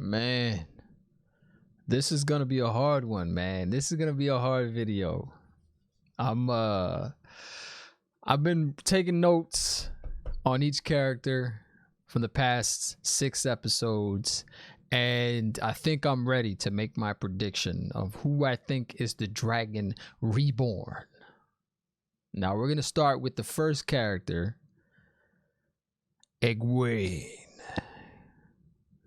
Man, this is gonna be a hard one, man. This is gonna be a hard video. I've been taking notes on each character from the past 6 episodes, and I think I'm ready to make my prediction of who I think is the Dragon Reborn. Now we're gonna start with the first character, Egwene.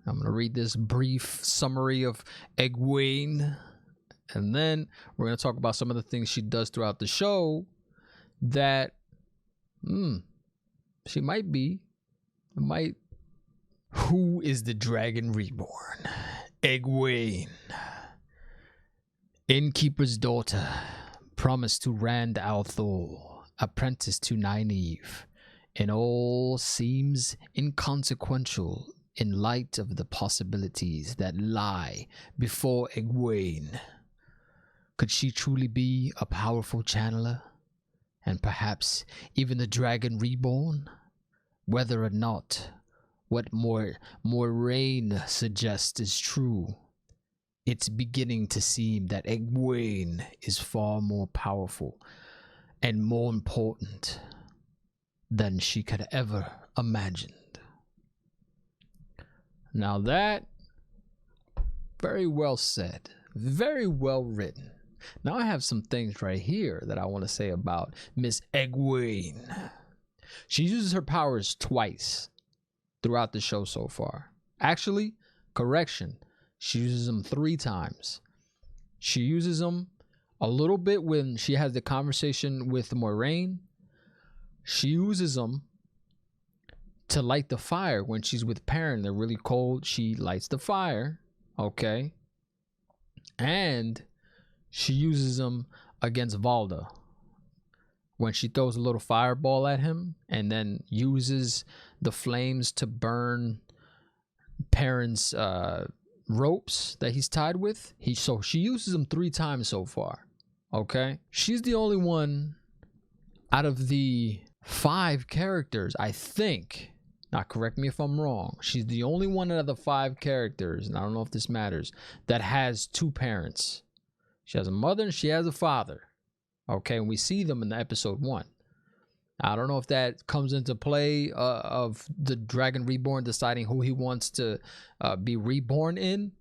I'm going to read this brief summary of Egwene, and then we're going to talk about some of the things she does throughout the show that she might. Who is the Dragon Reborn? Egwene, innkeeper's daughter, promised to Rand al'Thor, apprentice to Nynaeve, and all seems inconsequential in light of the possibilities that lie before Egwene. Could she truly be a powerful channeler? And perhaps even the Dragon Reborn? Whether or not what Moiraine suggests is true, it's beginning to seem that Egwene is far more powerful and more important than she could ever imagine. Now that, very well said, very well written. Now I have some things right here that I want to say about Miss Egwene. She uses her powers twice throughout the show so far. Actually, correction, she uses them 3 times. She uses them a little bit when she has the conversation with Moiraine. She uses them to light the fire when she's with Perrin. They're really cold. She lights the fire, okay? And she uses them against Valda when she throws a little fireball at him and then uses the flames to burn Perrin's ropes that he's tied with. So she uses them 3 times so far, okay? She's the only one out of the 5 characters, I think. Now, correct me if I'm wrong. She's the only one out of the 5 characters, and I don't know if this matters, that has 2 parents. She has a mother and she has a father. Okay, and we see them in the episode 1. I don't know if that comes into play of the Dragon Reborn deciding who he wants to be reborn in,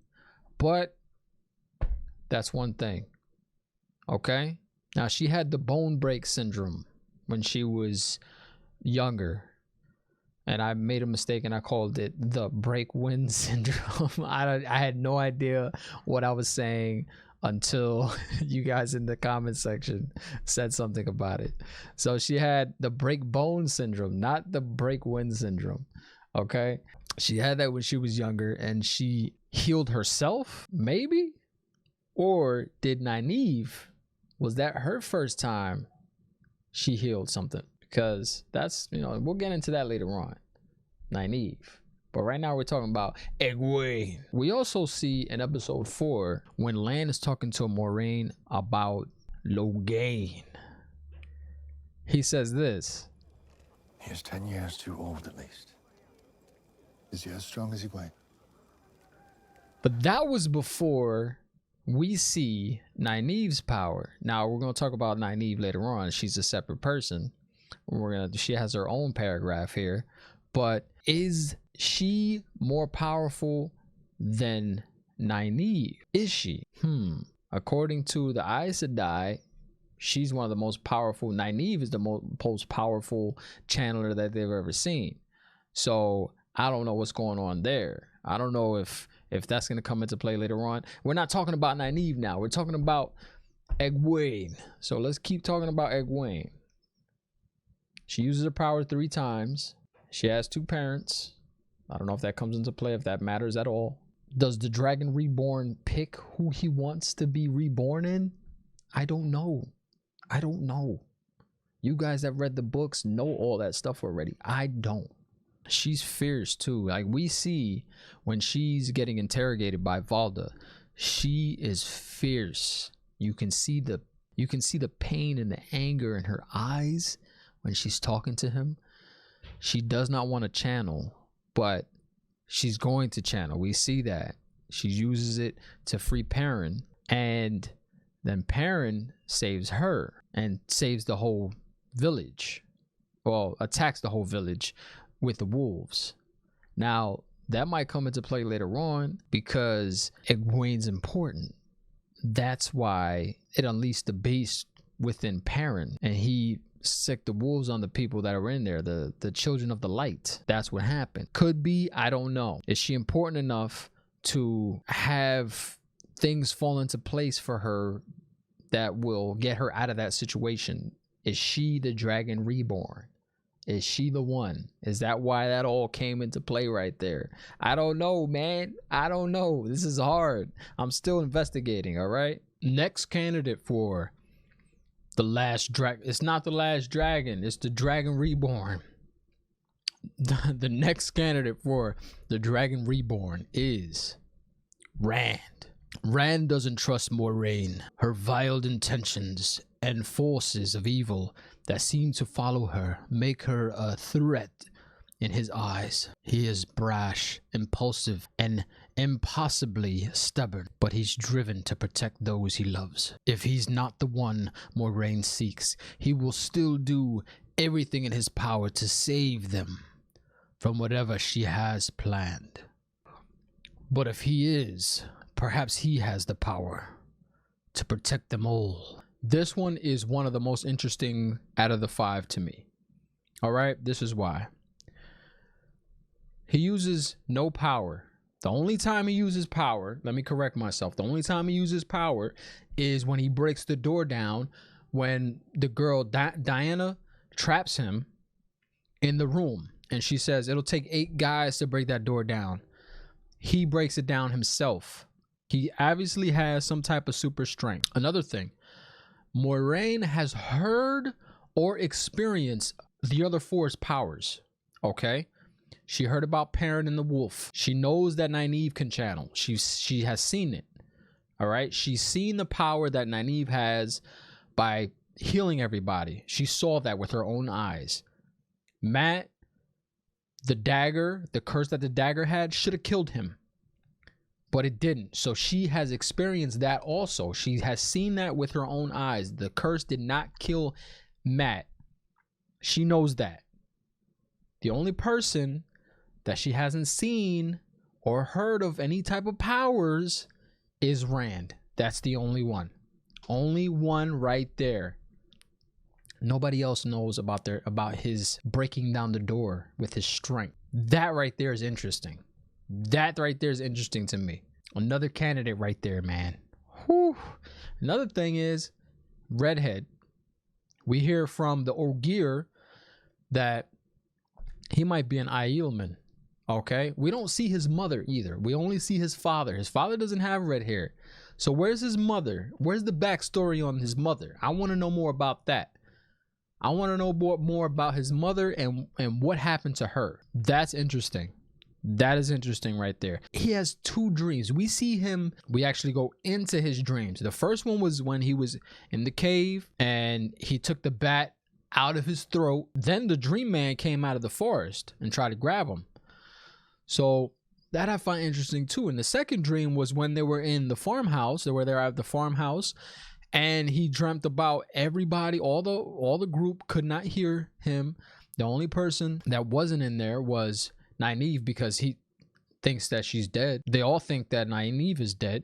but that's one thing. Okay? Now, she had the bone break syndrome when she was younger. And I made a mistake and I called it the break wind syndrome. I had no idea what I was saying until you guys in the comment section said something about it. So she had the break bone syndrome, not the break wind syndrome. Okay. She had that when she was younger and she healed herself, maybe? Or did Nynaeve, was that her first time she healed something? Because that's, we'll get into that later on. Nynaeve. But right now we're talking about Egwene. We also see in episode 4 when Lan is talking to Moiraine about Logain. He says this. He is 10 years too old at least. Is he as strong as Egwene? But that was before we see Nynaeve's power. Now we're going to talk about Nynaeve later on. She's a separate person. She has her own paragraph here, but is she more powerful than Nynaeve? Is she? According to the Aes Sedai, she's one of the most powerful. Nynaeve is the most powerful channeler that they've ever seen. So I don't know what's going on there. I don't know if that's going to come into play later on. We're not talking about Nynaeve now. We're talking about Egwene. So let's keep talking about Egwene. She uses her power 3 times. She has 2 parents. I don't know if that comes into play, if that matters at all. Does the Dragon Reborn pick who he wants to be reborn in? I don't know. You guys that read the books know all that stuff already. I don't. She's fierce too. Like we see when she's getting interrogated by Valda, she is fierce. You can see the pain and the anger in her eyes when she's talking to him. She does not want to channel, but she's going to channel. We see that. She uses it to free Perrin, and then Perrin saves her and saves the whole village. Well, attacks the whole village with the wolves. Now, that might come into play later on because Egwene's important. That's why it unleashed the beast within Perrin, and he sicked the wolves on the people that are in there, the children of the light. That's what happened. Could be, I don't know. Is she important enough to have things fall into place for her that will get her out of that situation? Is she the Dragon Reborn? Is she the one? Is that why that all came into play right there? I don't know, man. I don't know. This is hard. I'm still investigating, all right? Next candidate for the last dragon. It's not the last dragon. It's the Dragon Reborn. The next candidate for the Dragon Reborn is Rand. Rand doesn't trust Moiraine. Her vile intentions and forces of evil that seem to follow her make her a threat in his eyes. He is brash, impulsive, and impossibly stubborn, but he's driven to protect those he loves. If he's not the one Moiraine seeks, he will still do everything in his power to save them from whatever she has planned. But if he is, perhaps he has the power to protect them all. This one is one of the most interesting out of the 5 to me. All right, this is why. He uses no power. The only time he uses power, let me correct myself. The only time he uses power is when he breaks the door down, when the girl Diana traps him in the room. And she says, it'll take 8 guys to break that door down. He breaks it down himself. He obviously has some type of super strength. Another thing, Moiraine has heard or experienced the other 4's powers, okay? She heard about Perrin and the wolf. She knows that Nynaeve can channel. She has seen it, all right? She's seen the power that Nynaeve has by healing everybody. She saw that with her own eyes. Mat, the dagger, the curse that the dagger had, should have killed him, but it didn't. So she has experienced that also. She has seen that with her own eyes. The curse did not kill Mat. She knows that. The only person that she hasn't seen or heard of any type of powers is Rand. That's the only one. Only one right there. Nobody else knows about his breaking down the door with his strength. That right there is interesting. That right there is interesting to me. Another candidate right there, man. Whew. Another thing is Redhead. We hear from the Ogier that he might be an Aielman. Okay, we don't see his mother either. We only see his father. His father doesn't have red hair. So where's his mother? Where's the backstory on his mother? I want to know more about that. I want to know more about his mother and what happened to her. That's interesting. That is interesting right there. He has 2 dreams. We see him. We actually go into his dreams. The first one was when he was in the cave and he took the bat out of his throat. Then the dream man came out of the forest and tried to grab him. So that I find interesting too. And the second dream was when they were in the farmhouse. They were there at the farmhouse, and he dreamt about everybody. All the group could not hear him. The only person that wasn't in there was Nynaeve, because he thinks that she's dead. They all think that Nynaeve is dead,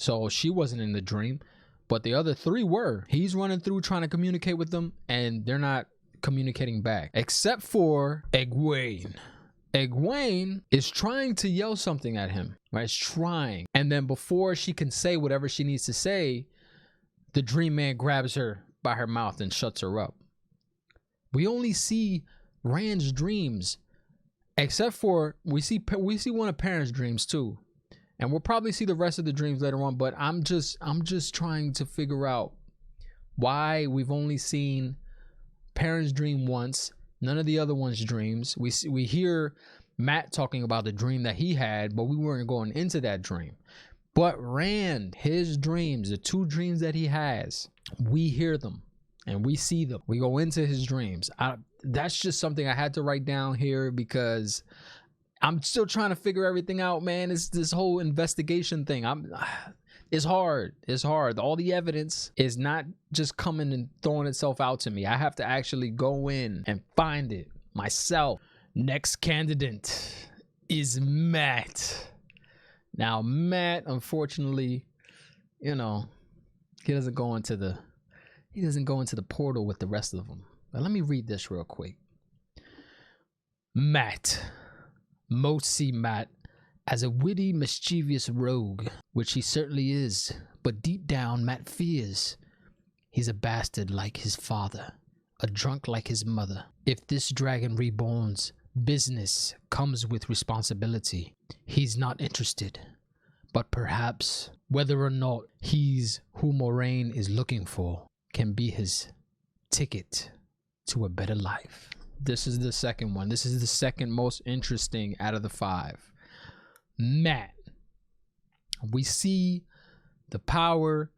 so she wasn't in the dream. But the other 3 were. He's running through trying to communicate with them, and they're not communicating back, except for Egwene. Egwene is trying to yell something at him, right? It's trying. And then before she can say whatever she needs to say, the dream man grabs her by her mouth and shuts her up. We only see Rand's dreams, except for we see one of Perrin's dreams too. And we'll probably see the rest of the dreams later on, but I'm just trying to figure out why we've only seen Perrin's dream once, none of the other ones' dreams. We hear Mat talking about the dream that he had, but we weren't going into that dream. But Rand, his dreams, the 2 dreams that he has, we hear them and we see them. We go into his dreams. That's just something I had to write down here because I'm still trying to figure everything out, man. It's this whole investigation thing. It's hard. It's hard. All the evidence is not just coming and throwing itself out to me. I have to actually go in and find it myself. Next candidate is Matt. Now, Matt, unfortunately, you know, he doesn't go into the portal with the rest of them. But let me read this real quick. Matt. Most see Matt as a witty, mischievous rogue, which he certainly is, but deep down Matt fears he's a bastard like his father, a drunk like his mother. If this Dragon Reborn's business comes with responsibility, he's not interested. But perhaps whether or not he's who Moiraine is looking for can be his ticket to a better life. This is the second one. This is the second most interesting out of the 5. Matt. We see the power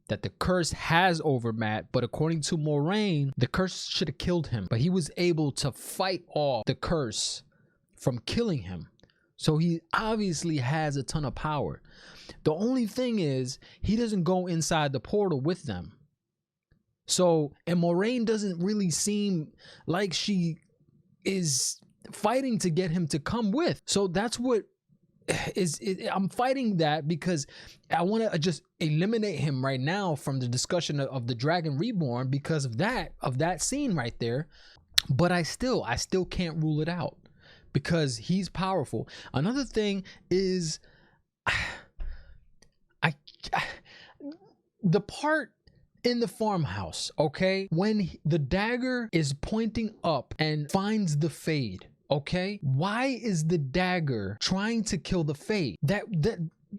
that the curse has over Matt, but according to Moiraine, the curse should have killed him, but he was able to fight off the curse from killing him. So he obviously has a ton of power. The only thing is, he doesn't go inside the portal with them. So, and Moiraine doesn't really seem like she is fighting to get him to come with. So that's what I'm fighting that, because I want to just eliminate him right now from the discussion of the Dragon Reborn because of that scene right there. But I still can't rule it out because he's powerful. Another thing is the part in the farmhouse, okay, when the dagger is pointing up and finds the Fade, okay, why is the dagger trying to kill the Fade? That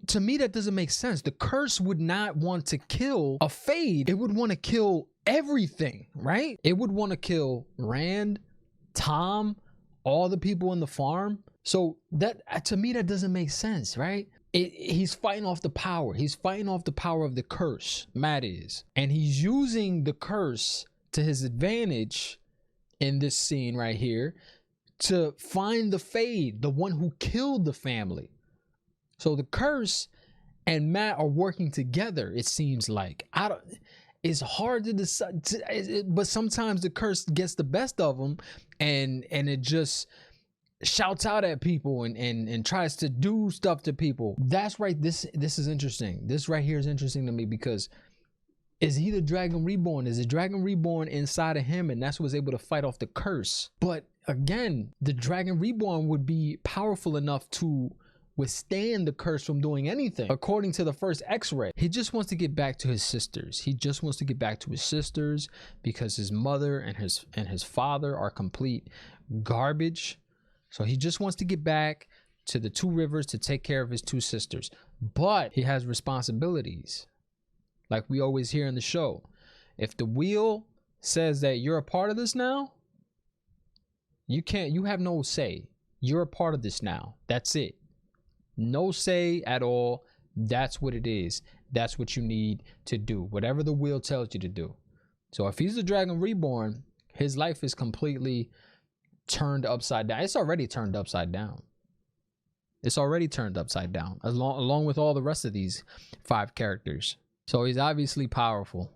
to me, that doesn't make sense. The curse would not want to kill a Fade. It would want to kill everything, right? It would want to kill Rand, Tom, all the people in the farm. So that, to me, that doesn't make sense, right? He's fighting off the power. He's fighting off the power of the curse, Matt is. And he's using the curse to his advantage in this scene right here to find the Fade, the one who killed the family. So the curse and Matt are working together, it seems like. It's hard to decide, but sometimes the curse gets the best of them and it just shouts out at people and tries to do stuff to people. That's right. This is interesting. This right here is interesting to me because is he the Dragon Reborn? Is the Dragon Reborn inside of him, and that's what's able to fight off the curse? But again, the Dragon Reborn would be powerful enough to withstand the curse from doing anything. According to the first X-ray, he just wants to get back to his sisters. He just wants to get back to his sisters because his mother and his father are complete garbage. So he just wants to get back to the Two Rivers to take care of his 2 sisters. But he has responsibilities. Like we always hear in the show. If the wheel says that you're a part of this now, you have no say. You're a part of this now. That's it. No say at all. That's what it is. That's what you need to do. Whatever the wheel tells you to do. So if he's the Dragon Reborn, his life is completely turned upside down. It's already turned upside down. It's already turned upside down, along with all the rest of these 5 characters. So he's obviously powerful.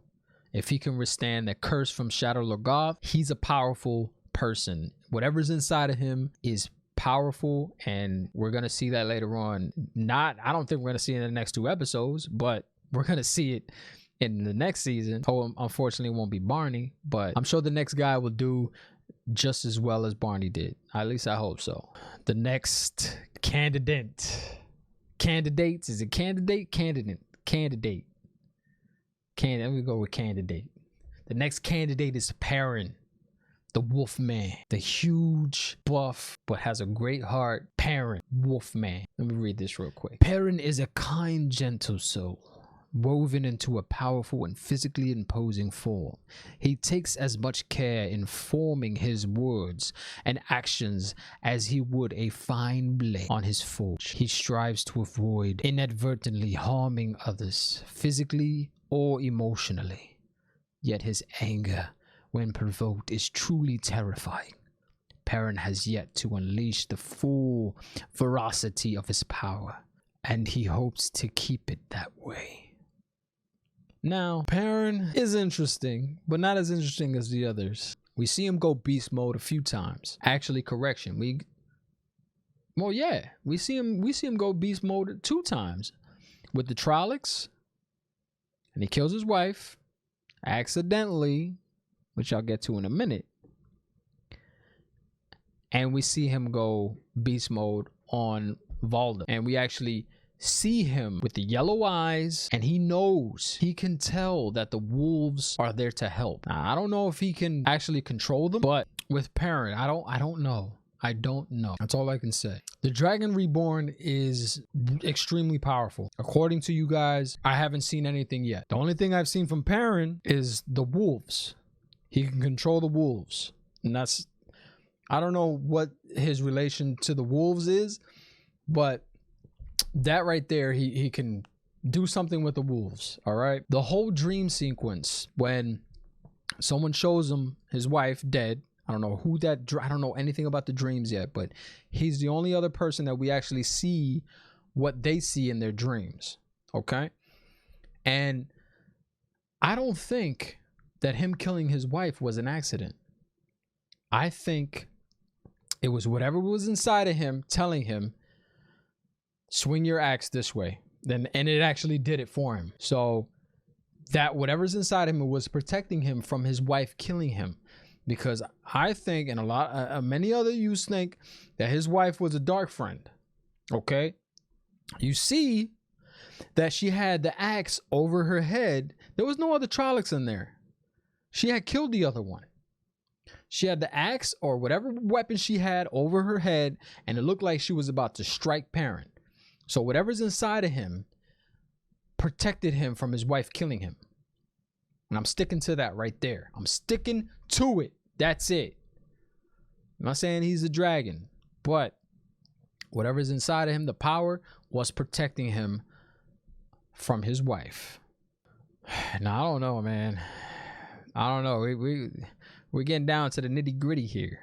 If he can withstand the curse from Shadow Lorgoth, he's a powerful person. Whatever's inside of him is powerful, and we're gonna see that later on. I don't think we're gonna see it in the next 2 episodes, but we're gonna see it in the next season. Oh, unfortunately, it won't be Barney, but I'm sure the next guy will do just as well as Barney did. At least I hope so. The next candidate. Candidates? Is it candidate? Candidate. Let me go with candidate. The next candidate is Perrin, the Wolfman. The huge, buff, but has a great heart. Perrin, Wolfman. Let me read this real quick. Perrin is a kind, gentle soul, woven into a powerful and physically imposing form. He takes as much care in forming his words and actions as he would a fine blade on his forge. He strives to avoid inadvertently harming others, physically or emotionally. Yet his anger, when provoked, is truly terrifying. Perrin has yet to unleash the full ferocity of his power, and he hopes to keep it that way. Now, Perrin is interesting, but not as interesting as the others. We see him go beast mode a few times. Actually, correction. We see him go beast mode 2 times with the Trollocs, and he kills his wife accidentally, which I'll get to in a minute. And we see him go beast mode on Valda, and we actually see him with the yellow eyes, and he knows, he can tell that the wolves are there to help. Now, I don't know if he can actually control them, but with Perrin, I don't know. I don't know. That's all I can say. The Dragon Reborn is extremely powerful. According to you guys, I haven't seen anything yet. The only thing I've seen from Perrin is the wolves. He can control the wolves, and that's, I don't know what his relation to the wolves is, but that right there, he can do something with the wolves. All right. The whole dream sequence when someone shows him his wife dead. I don't know who that, I don't know anything about the dreams yet, but he's the only other person that we actually see what they see in their dreams. Okay. And I don't think that him killing his wife was an accident. I think it was whatever was inside of him telling him, swing your axe this way. And it actually did it for him. So that whatever's inside him was protecting him from his wife killing him. Because I think, and many other youths think, that his wife was a dark friend. Okay? You see that she had the axe over her head. There was no other Trollocs in there. She had killed the other one. She had the axe or whatever weapon she had over her head, and it looked like she was about to strike Perrin. So whatever's inside of him protected him from his wife killing him. And I'm sticking to that right there. I'm sticking to it. That's it. I'm not saying he's a dragon, but whatever's inside of him, the power was protecting him from his wife. Now, I don't know, man. I don't know. We're getting down to the nitty gritty here.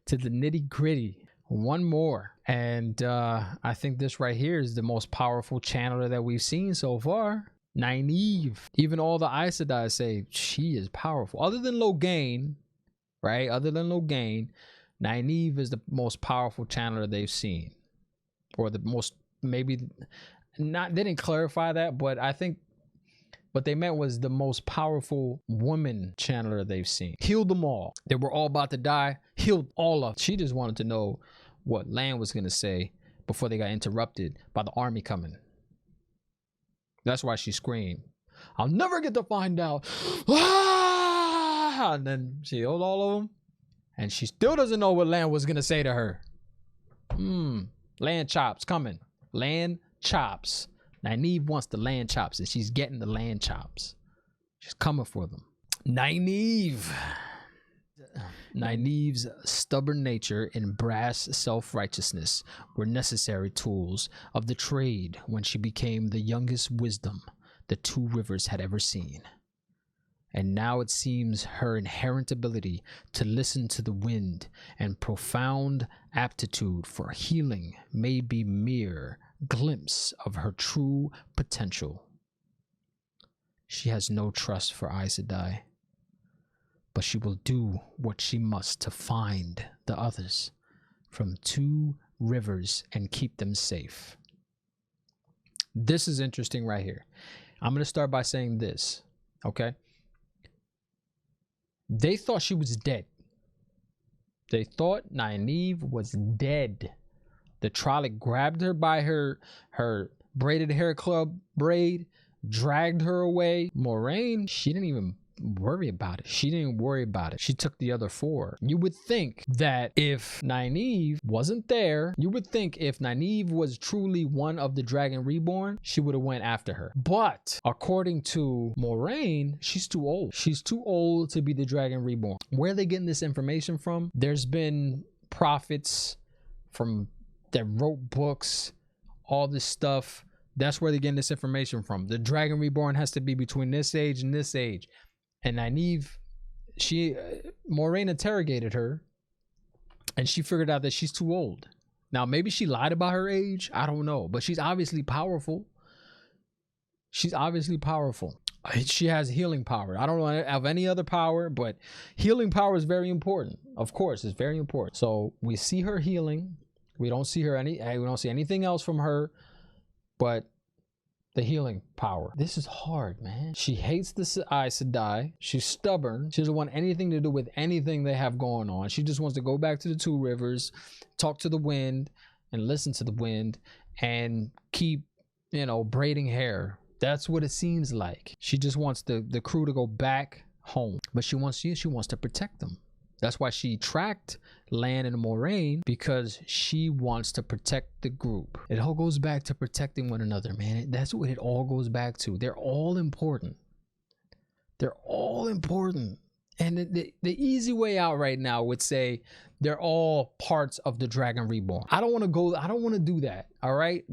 To the nitty gritty. One more. And I think this right here is the most powerful channeler that we've seen so far. Nynaeve. Even all the Aes Sedai say she is powerful. Other than Logain, right? Other than Logain, Nynaeve is the most powerful channeler they've seen. Or the most, maybe, not, they didn't clarify that, but I think what they meant was the most powerful woman channeler they've seen. Healed them all. They were all about to die. Healed all of them. She just wanted to know what Lan was going to say before they got interrupted by the army coming. That's why she screamed, "I'll never get to find out." And then she healed all of them. And she still doesn't know what Lan was going to say to her. Land chops coming. Land chops. Nynaeve wants the land chops, and she's getting the land chops. She's coming for them. Nynaeve's stubborn nature and brass self-righteousness were necessary tools of the trade when she became the youngest wisdom the Two Rivers had ever seen. And now it seems her inherent ability to listen to the wind and profound aptitude for healing may be mere glimpse of her true potential. She has no trust for Aes Sedai, but she will do what she must to find the others from Two Rivers and keep them safe. This is interesting right here. I'm going to start by saying this, okay? They thought she was dead. They thought Nynaeve was dead. The Trolloc grabbed her by her braided hair club braid, dragged her away. Moiraine, she didn't even worry about it. She didn't worry about it. She took the other 4. You would think that if Nynaeve wasn't there, you would think if Nynaeve was truly one of the Dragon Reborn, she would have went after her. But according to Moiraine, she's too old. She's too old to be the Dragon Reborn. Where are they getting this information from? There's been prophets from that wrote books, all this stuff. That's where they're getting this information from. The Dragon Reborn has to be between this age and this age. And Nynaeve, Moiraine interrogated her, And she figured out that she's too old. Now, maybe she lied about her age. I don't know. But she's obviously powerful. She's obviously powerful. She has healing power. I don't know of any other power, but healing power is very important. Of course, it's very important. So we see her healing. We don't see anything else from her, but the healing power. This is hard, man. She hates the Aes Sedai. She's stubborn. She doesn't want anything to do with anything they have going on. She just wants to go back to the Two Rivers, talk to the wind, and listen to the wind, and keep, braiding hair. That's what it seems like. She just wants the crew to go back home, but she wants to protect them. That's why she tracked Lan and Moiraine, because she wants to protect the group. It all goes back to protecting one another, man. That's what it all goes back to. They're all important. They're all important. And the easy way out right now would say they're all parts of the Dragon Reborn. I don't want to do that. All right.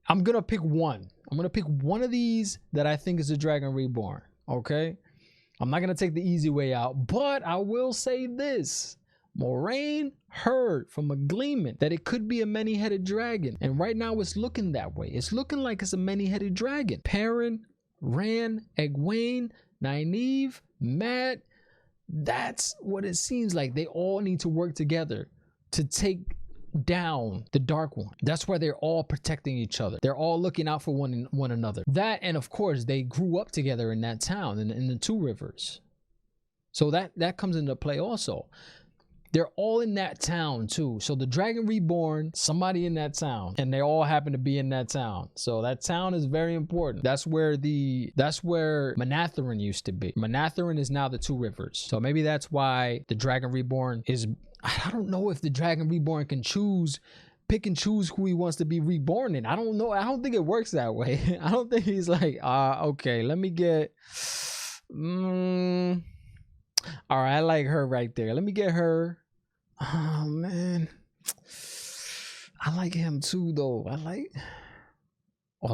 I'm going to pick one. I'm going to pick one of these that I think is the Dragon Reborn. Okay. I'm not going to take the easy way out, but I will say this. Moiraine heard from a gleeman that it could be a many-headed dragon. And right now it's looking that way. It's looking like it's a many-headed dragon. Perrin, Rand, Egwene, Nynaeve, Mat. That's what it seems like. They all need to work together to take down the Dark One. That's why they're all protecting each other. They're all looking out for one another. That, and of course, they grew up together in that town, in the Two Rivers. So that comes into play also. They're all in that town too. So the Dragon Reborn, somebody in that town, and they all happen to be in that town. So that town is very important. That's where Manetheren used to be. Manetheren is now the Two Rivers. So maybe that's why the Dragon Reborn is, I don't know if the Dragon Reborn can pick and choose who he wants to be reborn in. I don't know. I don't think it works that way. I don't think he's like, okay, let me get, all right, I like her right there. Let me get her. Oh, man. I like him too, though.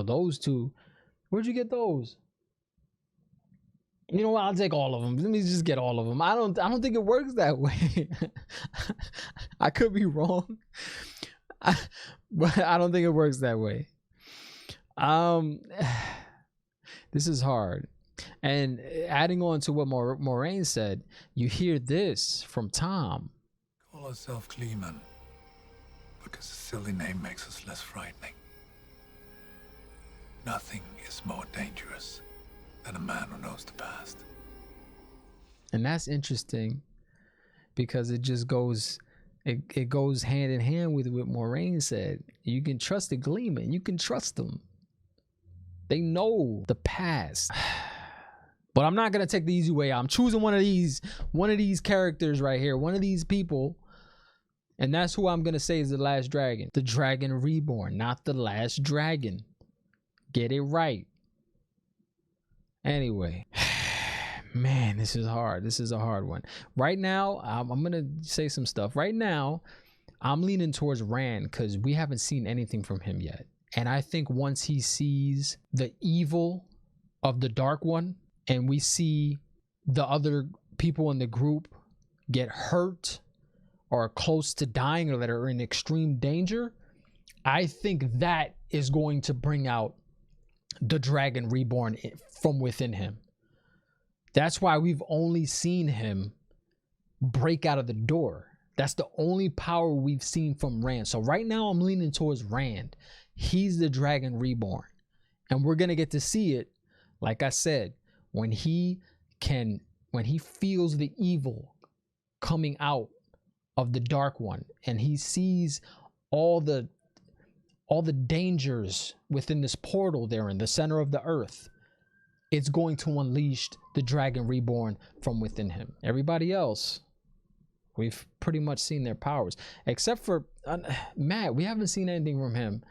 Those two. Where'd you get those? You know what? I'll take all of them. Let me just get all of them. I don't think it works that way. I could be wrong. But I don't think it works that way. This is hard. And adding on to what Moiraine said, you hear this from Tom. Call ourselves Gleeman, because a silly name makes us less frightening. Nothing is more dangerous than a man who knows the past. And that's interesting, because it just goes, it goes hand in hand with what Moiraine said. You can trust the Gleeman. You can trust them. They know the past. But I'm not gonna take the easy way out. I'm choosing one of these characters right here, one of these people, and that's who I'm gonna say is the last dragon. The Dragon Reborn, not the last dragon. Get it right. Anyway, man, this is hard. This is a hard one. Right now, I'm gonna say some stuff. Right now, I'm leaning towards Rand because we haven't seen anything from him yet. And I think once he sees the evil of the Dark One, and we see the other people in the group get hurt or close to dying or that are in extreme danger, I think that is going to bring out the Dragon Reborn from within him. That's why we've only seen him break out of the door. That's the only power we've seen from Rand. So right now I'm leaning towards Rand. He's the Dragon Reborn. And we're going to get to see it, like I said, when he feels the evil coming out of the Dark One, and he sees all the dangers within this portal there in the center of the earth, it's going to unleash the Dragon Reborn from within him. Everybody else, we've pretty much seen their powers, except for Mat. We haven't seen anything from him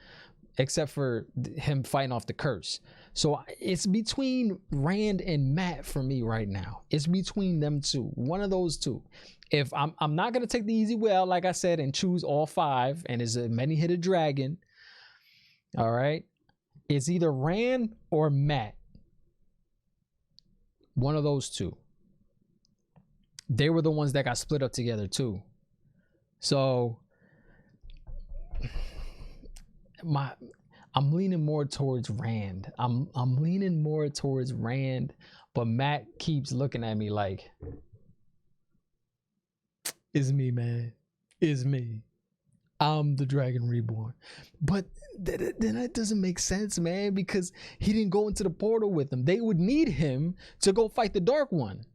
except for him fighting off the curse. So it's between Rand and Mat for me right now. It's between them two, one of those two. If I'm not gonna take the easy way out, like I said, and choose all five, and it's a many-headed dragon. All right, it's either Rand or Mat. One of those two. They were the ones that got split up together too. So I'm leaning more towards Rand. I'm leaning more towards Rand, but Matt keeps looking at me like, it's me, man. It's me. I'm the Dragon Reborn. But then that doesn't make sense, man, because he didn't go into the portal with them. They would need him to go fight the Dark One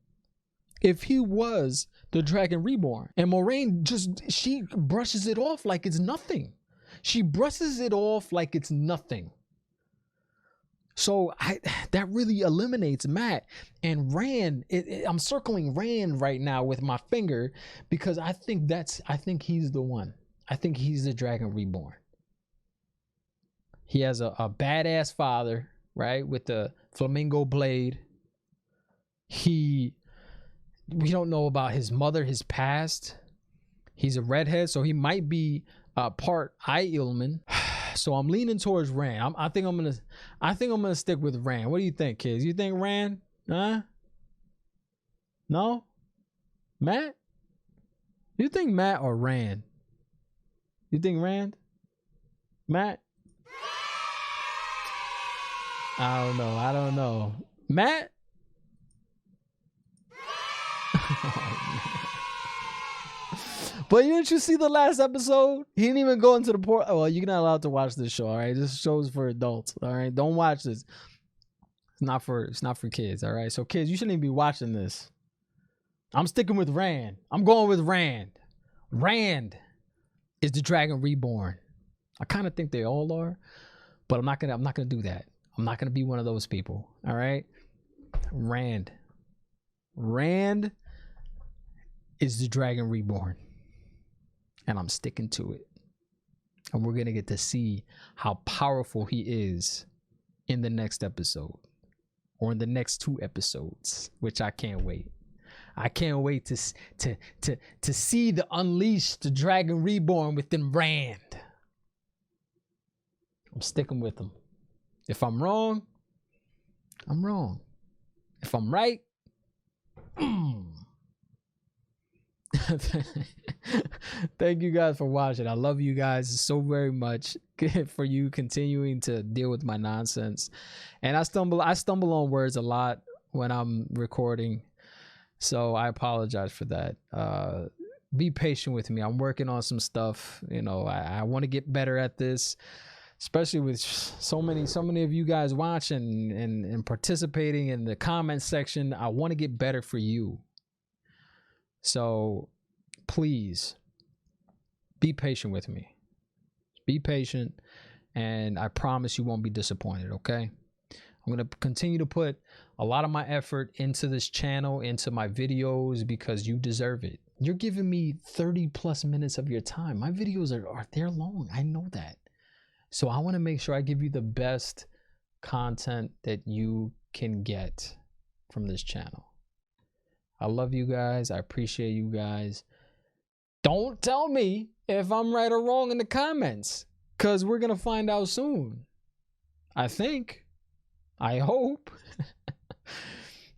if he was the Dragon Reborn. And Moiraine she brushes it off like it's nothing. She brushes it off like it's nothing. So that really eliminates Matt. And Rand, I'm circling Rand right now with my finger because I think he's the one. I think he's the Dragon Reborn. He has a badass father, right? With the flamingo blade. We don't know about his mother, his past. He's a redhead, so he might be part Aielman. So I'm leaning towards Rand. I think I'm gonna stick with Rand. What do you think, kids? You think Rand? Huh? No? Matt? You think Matt or Rand? You think Rand? Matt? I don't know. Matt? But didn't you see the last episode? He didn't even go into the port. Well, you're not allowed to watch this show, all right? This show's for adults, all right? Don't watch this. It's not for kids, all right? So kids, you shouldn't even be watching this. I'm sticking with Rand. I'm going with Rand. Rand is the Dragon Reborn. I kind of think they all are, but I'm not gonna do that. I'm not gonna be one of those people. All right. Rand is the Dragon Reborn. And I'm sticking to it. And we're gonna get to see how powerful he is in the next episode. Or in the next 2 episodes, which I can't wait. I can't wait to see the unleashed the Dragon Reborn within Rand. I'm sticking with him. If I'm wrong, I'm wrong. If I'm right, thank you guys for watching. I love you guys so very much for you continuing to deal with my nonsense. And I stumble on words a lot when I'm recording. So I apologize for that. Be patient with me. I'm working on some stuff. You know, I want to get better at this, especially with so many of you guys watching and participating in the comment section. I want to get better for you. So please be patient with me. Be patient, and I promise you won't be disappointed, okay? I'm going to continue to put a lot of my effort into this channel, into my videos, because you deserve it. You're giving me 30 plus minutes of your time. My videos are they're long. I know that. So I want to make sure I give you the best content that you can get from this channel. I love you guys. I appreciate you guys. Don't tell me if I'm right or wrong in the comments, because we're going to find out soon. I think. I hope.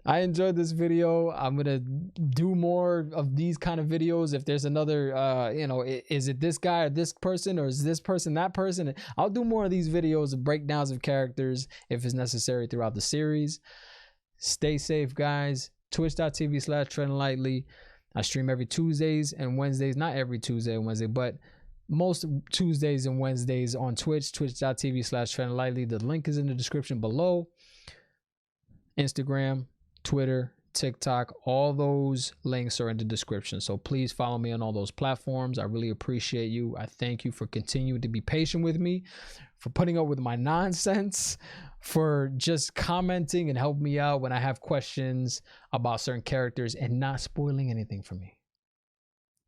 I enjoyed this video. I'm going to do more of these kind of videos. If there's another, is it this guy or this person, or is this person that person? I'll do more of these videos of breakdowns of characters if it's necessary throughout the series. Stay safe, guys. Twitch.tv/TreadingLightly. I stream every Tuesdays and Wednesdays. Not every Tuesday and Wednesday, but most Tuesdays and Wednesdays on Twitch. Twitch.tv/TreadingLightly. The link is in the description below. Instagram, Twitter, TikTok, all those links are in the description. So please follow me on all those platforms. I really appreciate you. I thank you for continuing to be patient with me, for putting up with my nonsense, for just commenting and helping me out when I have questions about certain characters and not spoiling anything for me.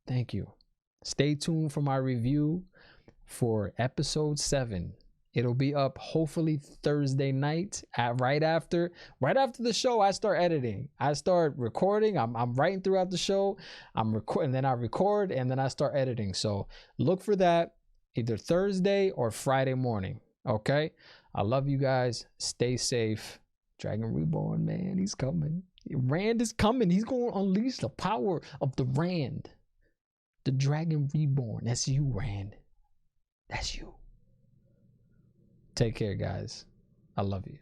Thank you. Stay tuned for my review for episode 7. It'll be up hopefully Thursday night right after the show. I start editing. I start recording. I'm writing throughout the show. I'm recording, then I record, and then I start editing. So look for that either Thursday or Friday morning. Okay. I love you guys. Stay safe. Dragon Reborn, man, he's coming. Rand is coming. He's going to unleash the power of the Rand. The Dragon Reborn. That's you, Rand. That's you. Take care, guys. I love you.